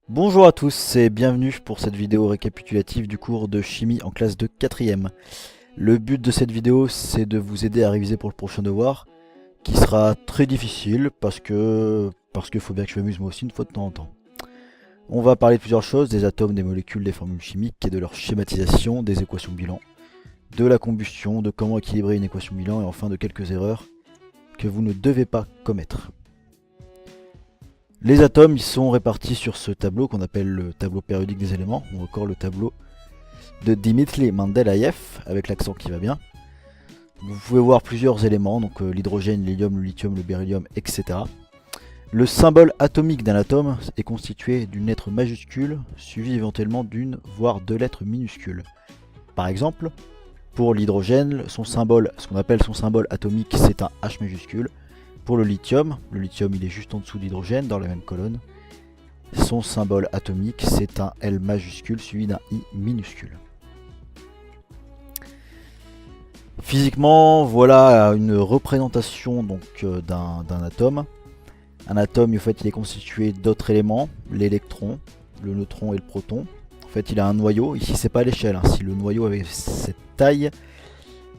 Bonjour à tous et bienvenue pour cette vidéo récapitulative du cours de chimie en classe de 4ème. Le but de cette vidéo, c'est de vous aider à réviser pour le prochain devoir, qui sera très difficile parce que faut bien que je m'amuse moi aussi une fois de temps en temps. On va parler de plusieurs choses, des atomes, des molécules, des formules chimiques et de leur schématisation, des équations bilan, de la combustion, de comment équilibrer une équation bilan et enfin de quelques erreurs que vous ne devez pas commettre. Les atomes, ils sont répartis sur ce tableau qu'on appelle le tableau périodique des éléments, ou encore le tableau de Dmitri Mendeleïev, avec l'accent qui va bien. Vous pouvez voir plusieurs éléments, donc l'hydrogène, l'hélium, le lithium, le beryllium, etc. Le symbole atomique d'un atome est constitué d'une lettre majuscule, suivie éventuellement d'une, voire deux lettres minuscules. Par exemple, pour l'hydrogène, son symbole, ce qu'on appelle son symbole atomique, c'est un H majuscule. Pour le lithium il est juste en dessous de l'hydrogène, dans la même colonne. Son symbole atomique, c'est un L majuscule suivi d'un I minuscule. Physiquement, voilà une représentation donc d'un atome. Un atome, en fait, il est constitué d'autres éléments, l'électron, le neutron et le proton. En fait, il a un noyau. Ici, c'est pas l'échelle. Hein. Si le noyau avait cette taille,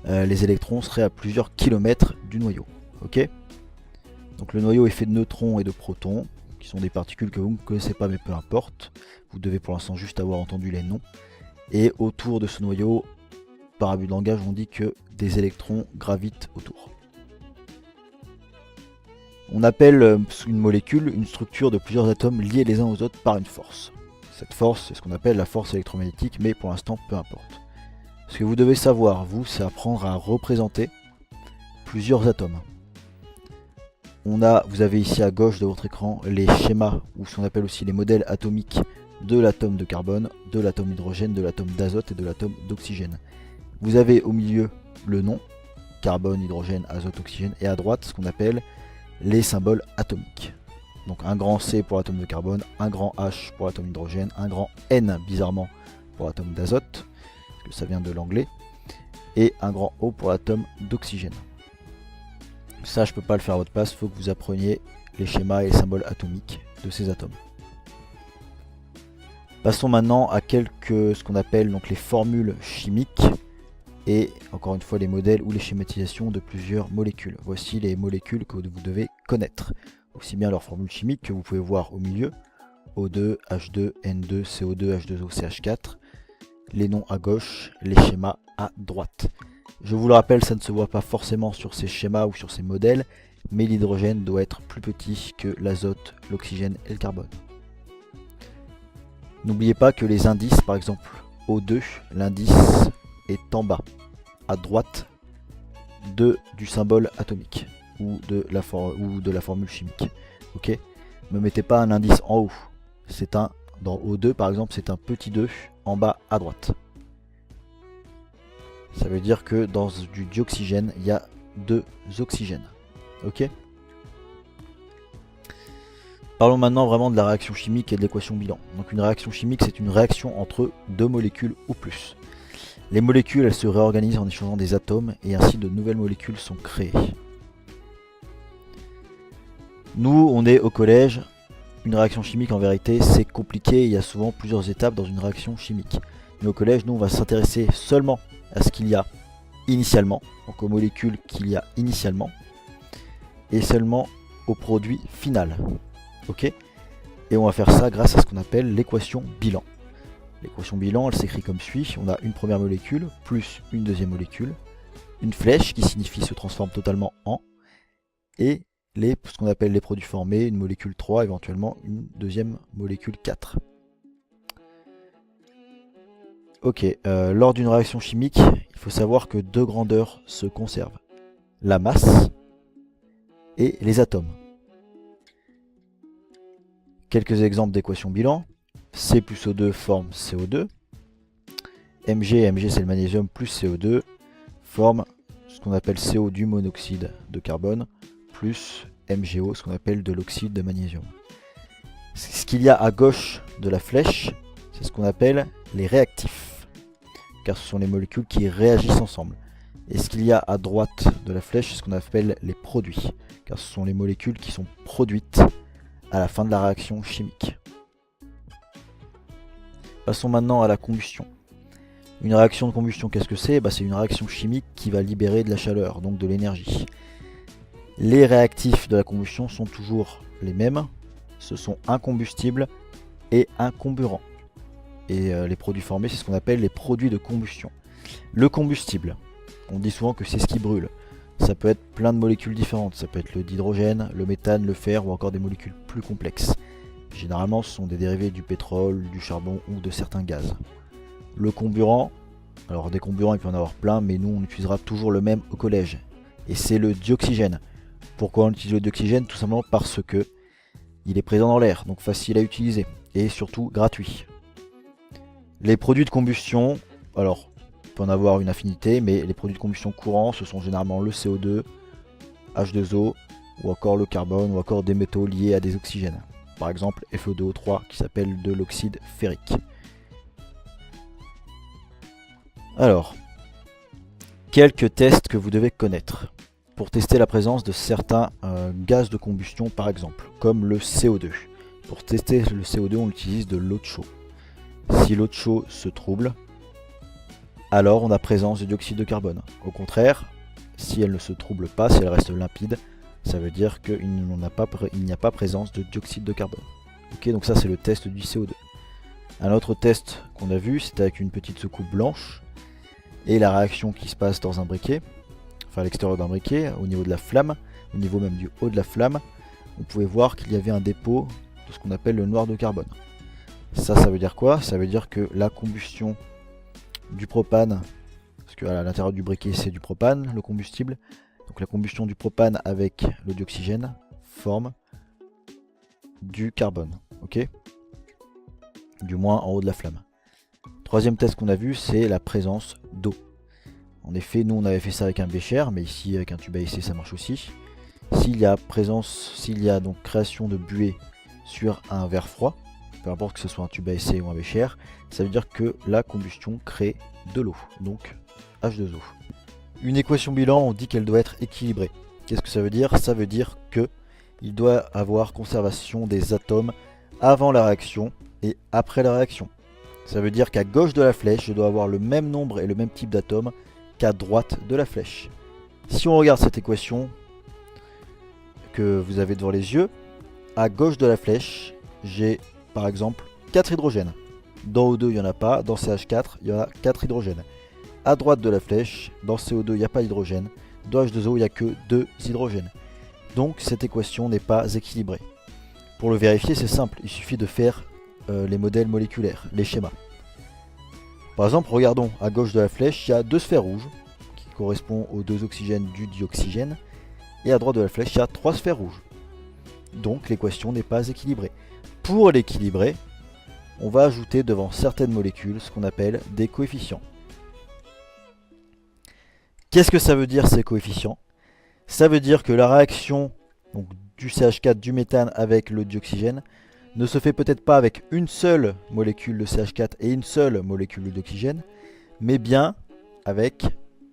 les électrons seraient à plusieurs kilomètres du noyau. Ok ? Donc le noyau est fait de neutrons et de protons, qui sont des particules que vous ne connaissez pas, mais peu importe. Vous devez pour l'instant juste avoir entendu les noms. Et autour de ce noyau, par abus de langage, on dit que des électrons gravitent autour. On appelle une molécule une structure de plusieurs atomes liés les uns aux autres par une force. Cette force, c'est ce qu'on appelle la force électromagnétique, mais pour l'instant, peu importe. Ce que vous devez savoir, vous, c'est apprendre à représenter plusieurs atomes. Vous avez ici à gauche de votre écran les schémas, ou ce qu'on appelle aussi les modèles atomiques de l'atome de carbone, de l'atome d'hydrogène, de l'atome d'azote et de l'atome d'oxygène. Vous avez au milieu le nom, carbone, hydrogène, azote, oxygène, et à droite ce qu'on appelle les symboles atomiques. Donc un grand C pour l'atome de carbone, un grand H pour l'atome d'hydrogène, un grand N bizarrement pour l'atome d'azote, parce que ça vient de l'anglais, et un grand O pour l'atome d'oxygène. Ça, je peux pas le faire à votre place, il faut que vous appreniez les schémas et les symboles atomiques de ces atomes. Passons maintenant à ce qu'on appelle donc les formules chimiques et encore une fois les modèles ou les schématisations de plusieurs molécules. Voici les molécules que vous devez connaître, aussi bien leurs formules chimiques que vous pouvez voir au milieu, O2, H2, N2, CO2, H2O, CH4, les noms à gauche, les schémas à droite. Je vous le rappelle, ça ne se voit pas forcément sur ces schémas ou sur ces modèles, mais l'hydrogène doit être plus petit que l'azote, l'oxygène et le carbone. N'oubliez pas que les indices, par exemple O2, l'indice est en bas, à droite du symbole atomique ou de la formule chimique. Ok ? Ne mettez pas un indice en haut. Dans O2 par exemple, c'est un petit 2 en bas à droite. Ça veut dire que dans du dioxygène, il y a 2 oxygènes. Ok ? Parlons maintenant vraiment de la réaction chimique et de l'équation bilan. Donc une réaction chimique, c'est une réaction entre deux molécules ou plus. Les molécules, elles se réorganisent en échangeant des atomes et ainsi de nouvelles molécules sont créées. Nous, on est au collège. Une réaction chimique, en vérité, c'est compliqué. Il y a souvent plusieurs étapes dans une réaction chimique. Mais au collège, nous, on va s'intéresser seulement à ce qu'il y a initialement, donc aux molécules qu'il y a initialement, et seulement au produit final. Ok ? Et on va faire ça grâce à ce qu'on appelle l'équation bilan. L'équation bilan, elle s'écrit comme suit. On a une première molécule plus une deuxième molécule, une flèche qui signifie se transforme totalement en, et ce qu'on appelle les produits formés, une molécule 3, éventuellement une deuxième molécule 4. Ok, lors d'une réaction chimique, il faut savoir que deux grandeurs se conservent. La masse et les atomes. Quelques exemples d'équations bilan. C plus O2 forme CO2. Mg c'est le magnésium plus CO2 forme ce qu'on appelle CO du monoxyde de carbone plus MgO, ce qu'on appelle de l'oxyde de magnésium. Ce qu'il y a à gauche de la flèche, c'est ce qu'on appelle les réactifs, car ce sont les molécules qui réagissent ensemble. Et ce qu'il y a à droite de la flèche, c'est ce qu'on appelle les produits, car ce sont les molécules qui sont produites à la fin de la réaction chimique. Passons maintenant à la combustion. Une réaction de combustion, qu'est-ce que c'est? C'est une réaction chimique qui va libérer de la chaleur, donc de l'énergie. Les réactifs de la combustion sont toujours les mêmes. Ce sont un combustible et un comburant. Et les produits formés, c'est ce qu'on appelle les produits de combustion. Le combustible, on dit souvent que c'est ce qui brûle. Ça peut être plein de molécules différentes. Ça peut être le dihydrogène, le méthane, le fer ou encore des molécules plus complexes. Généralement, ce sont des dérivés du pétrole, du charbon ou de certains gaz. Le comburant, alors des comburants il peut y en avoir plein, mais nous on utilisera toujours le même au collège. Et c'est le dioxygène. Pourquoi on utilise le dioxygène? Tout simplement parce que il est présent dans l'air, donc facile à utiliser et surtout gratuit. Les produits de combustion, alors il peut en avoir une infinité, mais les produits de combustion courants, ce sont généralement le CO2, H2O, ou encore le carbone, ou encore des métaux liés à des oxygènes. Par exemple FeO2O3 qui s'appelle de l'oxyde ferrique. Alors, quelques tests que vous devez connaître pour tester la présence de certains gaz de combustion par exemple, comme le CO2. Pour tester le CO2, on utilise de l'eau de chaux. Si l'eau de chaux se trouble, alors on a présence de dioxyde de carbone. Au contraire, si elle ne se trouble pas, si elle reste limpide, ça veut dire qu'il n'y a pas présence de dioxyde de carbone. Ok, donc ça c'est le test du CO2. Un autre test qu'on a vu, c'était avec une petite soucoupe blanche et la réaction qui se passe dans un briquet, enfin à l'extérieur d'un briquet, au niveau de la flamme, au niveau même du haut de la flamme, on pouvait voir qu'il y avait un dépôt de ce qu'on appelle le noir de carbone. Ça veut dire quoi? Ça veut dire que la combustion du propane, parce qu'à l'intérieur du briquet c'est du propane, le combustible, donc la combustion du propane avec le dioxygène forme du carbone, ok? Du moins en haut de la flamme. Troisième test qu'on a vu, c'est la présence d'eau. En effet, nous on avait fait ça avec un bécher, mais ici avec un tube à essai ça marche aussi. S'il y a donc création de buée sur un verre froid, peu importe que ce soit un tube à essai ou un bécher, ça veut dire que la combustion crée de l'eau, donc H2O. Une équation bilan, on dit qu'elle doit être équilibrée. Qu'est-ce que ça veut dire? Ça veut dire que il doit avoir conservation des atomes avant la réaction et après la réaction. Ça veut dire qu'à gauche de la flèche, je dois avoir le même nombre et le même type d'atomes qu'à droite de la flèche. Si on regarde cette équation que vous avez devant les yeux, à gauche de la flèche, j'ai par exemple 4 hydrogènes. Dans O2, il n'y en a pas. Dans CH4, il y en a 4 hydrogènes. À droite de la flèche, dans CO2, il n'y a pas d'hydrogène. Dans H2O, il n'y a que 2 hydrogènes. Donc cette équation n'est pas équilibrée. Pour le vérifier, c'est simple. Il suffit de faire les modèles moléculaires, les schémas. Par exemple, regardons à gauche de la flèche, il y a 2 sphères rouges qui correspondent aux 2 oxygènes du dioxygène. Et à droite de la flèche, il y a 3 sphères rouges. Donc l'équation n'est pas équilibrée. Pour l'équilibrer, on va ajouter devant certaines molécules ce qu'on appelle des coefficients. Qu'est-ce que ça veut dire ces coefficients? Ça veut dire que la réaction donc, du CH4, du méthane avec le dioxygène ne se fait peut-être pas avec une seule molécule de CH4 et une seule molécule d'oxygène, mais bien avec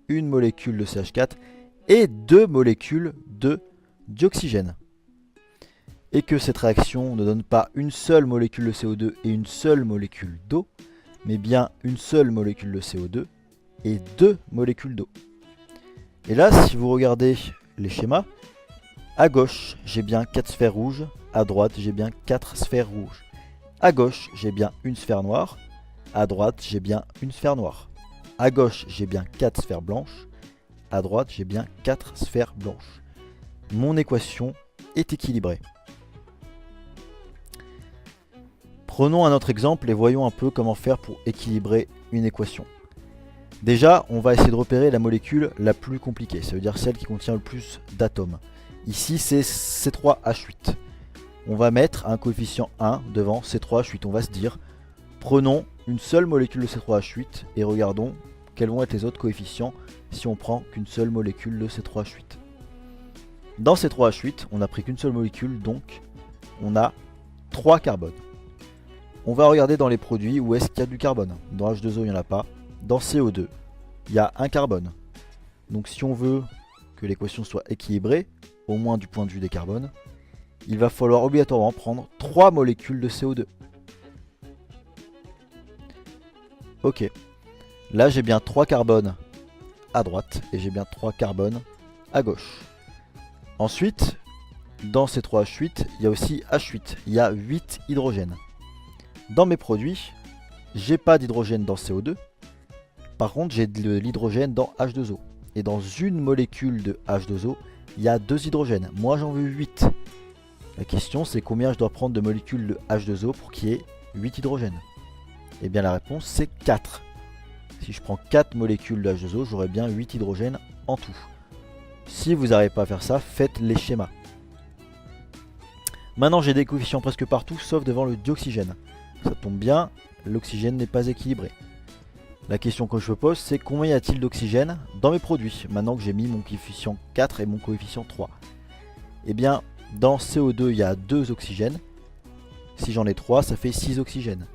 une molécule de CH4 et 2 molécules de dioxygène. Et que cette réaction ne donne pas une seule molécule de CO2 et une seule molécule d'eau, mais bien une seule molécule de CO2 et 2 molécules d'eau. Et là, si vous regardez les schémas, à gauche, j'ai bien 4 sphères rouges, à droite, j'ai bien 4 sphères rouges. À gauche, j'ai bien une sphère noire, à droite, j'ai bien une sphère noire. À gauche, j'ai bien 4 sphères blanches, à droite, j'ai bien 4 sphères blanches. Mon équation est équilibrée. Prenons un autre exemple et voyons un peu comment faire pour équilibrer une équation. Déjà, on va essayer de repérer la molécule la plus compliquée, ça veut dire celle qui contient le plus d'atomes. Ici, c'est C3H8. On va mettre un coefficient 1 devant C3H8. On va se dire, prenons une seule molécule de C3H8 et regardons quels vont être les autres coefficients si on prend qu'une seule molécule de C3H8. Dans C3H8, on n'a pris qu'une seule molécule, donc on a 3 carbones. On va regarder dans les produits où est-ce qu'il y a du carbone. Dans H2O, il n'y en a pas. Dans CO2, il y a un carbone. Donc si on veut que l'équation soit équilibrée, au moins du point de vue des carbones, il va falloir obligatoirement prendre 3 molécules de CO2. Ok. Là j'ai bien 3 carbones à droite et j'ai bien 3 carbones à gauche. Ensuite, dans ces 3 H8, il y a aussi H8. Il y a 8 hydrogènes. Dans mes produits, j'ai pas d'hydrogène dans CO2. Par contre, j'ai de l'hydrogène dans H2O. Et dans une molécule de H2O, il y a 2 hydrogènes. Moi, j'en veux 8. La question, c'est combien je dois prendre de molécules de H2O pour qu'il y ait 8 hydrogènes? Eh bien, la réponse, c'est 4. Si je prends 4 molécules de H2O, j'aurai bien 8 hydrogènes en tout. Si vous n'arrivez pas à faire ça, faites les schémas. Maintenant, j'ai des coefficients presque partout, sauf devant le dioxygène. Ça tombe bien, l'oxygène n'est pas équilibré. La question que je me pose, c'est combien y a-t-il d'oxygène dans mes produits, maintenant que j'ai mis mon coefficient 4 et mon coefficient 3. Eh bien, dans CO2, il y a 2 oxygènes. Si j'en ai 3, ça fait 6 oxygènes.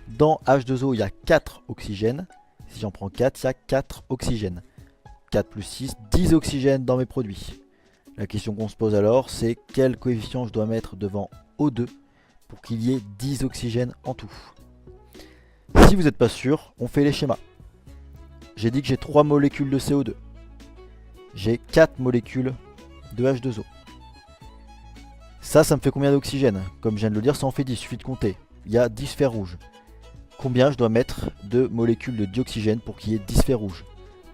Dans H2O, il y a 4 oxygènes. Si j'en prends 4, il y a 4 oxygènes. 4 plus 6, 10 oxygènes dans mes produits. La question qu'on se pose alors, c'est quel coefficient je dois mettre devant O2 pour qu'il y ait 10 oxygènes en tout. Si vous n'êtes pas sûr, on fait les schémas. J'ai dit que j'ai 3 molécules de CO2. J'ai 4 molécules de H2O. Ça me fait combien d'oxygène? Comme je viens de le dire, ça en fait 10, il suffit de compter. Il y a 10 fers rouges. Combien je dois mettre de molécules de dioxygène pour qu'il y ait 10 fers rouges?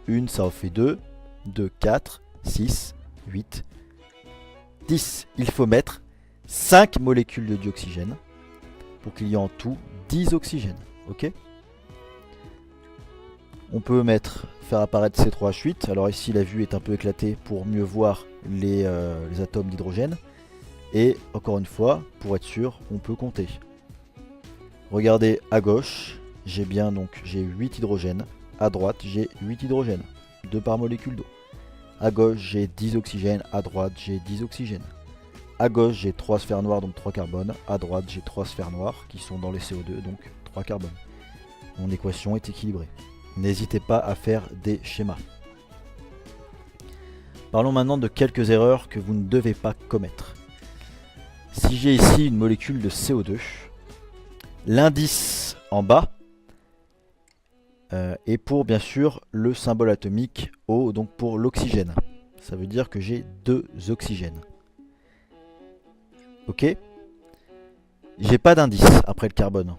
Une, ça en fait 2, 2, 4, 6, 8, 10. Il faut mettre 5 molécules de dioxygène pour qu'il y ait en tout 10 oxygènes. Ok. On peut faire apparaître ces 3 H8. Alors ici la vue est un peu éclatée pour mieux voir les atomes d'hydrogène. Et encore une fois, pour être sûr, on peut compter. Regardez à gauche, j'ai 8 hydrogènes. À droite, j'ai 8 hydrogènes, 2 par molécule d'eau. À gauche, j'ai 10 oxygènes. À droite, j'ai 10 oxygènes. À gauche, j'ai 3 sphères noires, donc 3 carbones. À droite, j'ai 3 sphères noires qui sont dans les CO2, donc 3 carbones. Mon équation est équilibrée. N'hésitez pas à faire des schémas. Parlons maintenant de quelques erreurs que vous ne devez pas commettre. Si j'ai ici une molécule de CO2, l'indice en bas est pour bien sûr le symbole atomique O, donc pour l'oxygène. Ça veut dire que j'ai 2 oxygènes. Ok. J'ai pas d'indice après le carbone.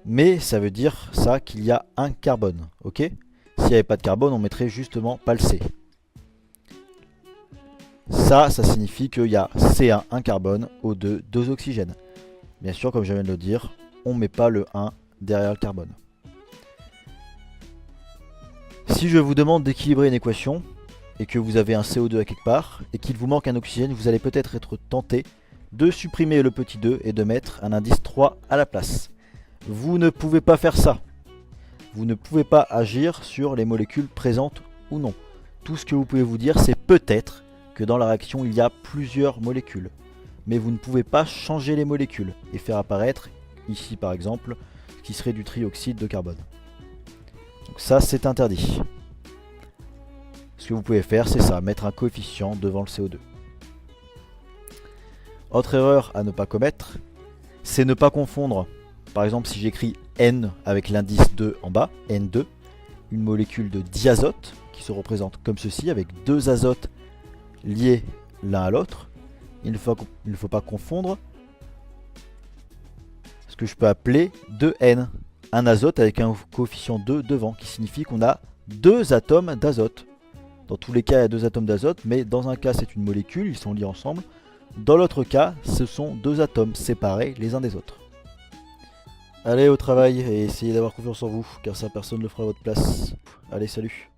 Mais ça veut dire ça qu'il y a un carbone. Ok. S'il n'y avait pas de carbone, on mettrait justement pas le C. Ça signifie qu'il y a C1, 1 carbone, O2, 2 oxygènes. Bien sûr, comme je viens de le dire, on ne met pas le 1 derrière le carbone. Si je vous demande d'équilibrer une équation, et que vous avez un CO2 à quelque part, et qu'il vous manque un oxygène, vous allez peut-être être tenté de supprimer le petit 2 et de mettre un indice 3 à la place. Vous ne pouvez pas faire ça. Vous ne pouvez pas agir sur les molécules présentes ou non. Tout ce que vous pouvez vous dire, c'est peut-être que dans la réaction, il y a plusieurs molécules. Mais vous ne pouvez pas changer les molécules et faire apparaître, ici par exemple, ce qui serait du trioxyde de carbone. Donc ça, c'est interdit. Ce que vous pouvez faire, c'est ça, mettre un coefficient devant le CO2. Autre erreur à ne pas commettre, c'est ne pas confondre. Par exemple, si j'écris N avec l'indice 2 en bas, N2, une molécule de diazote qui se représente comme ceci, avec 2 azotes liés l'un à l'autre. Il ne faut pas confondre ce que je peux appeler 2N, un azote avec un coefficient 2 devant, qui signifie qu'on a 2 atomes d'azote. Dans tous les cas, il y a 2 atomes d'azote, mais dans un cas, c'est une molécule, ils sont liés ensemble. Dans l'autre cas, ce sont 2 atomes séparés les uns des autres. Allez au travail et essayez d'avoir confiance en vous, car ça, personne ne le fera à votre place. Allez, salut!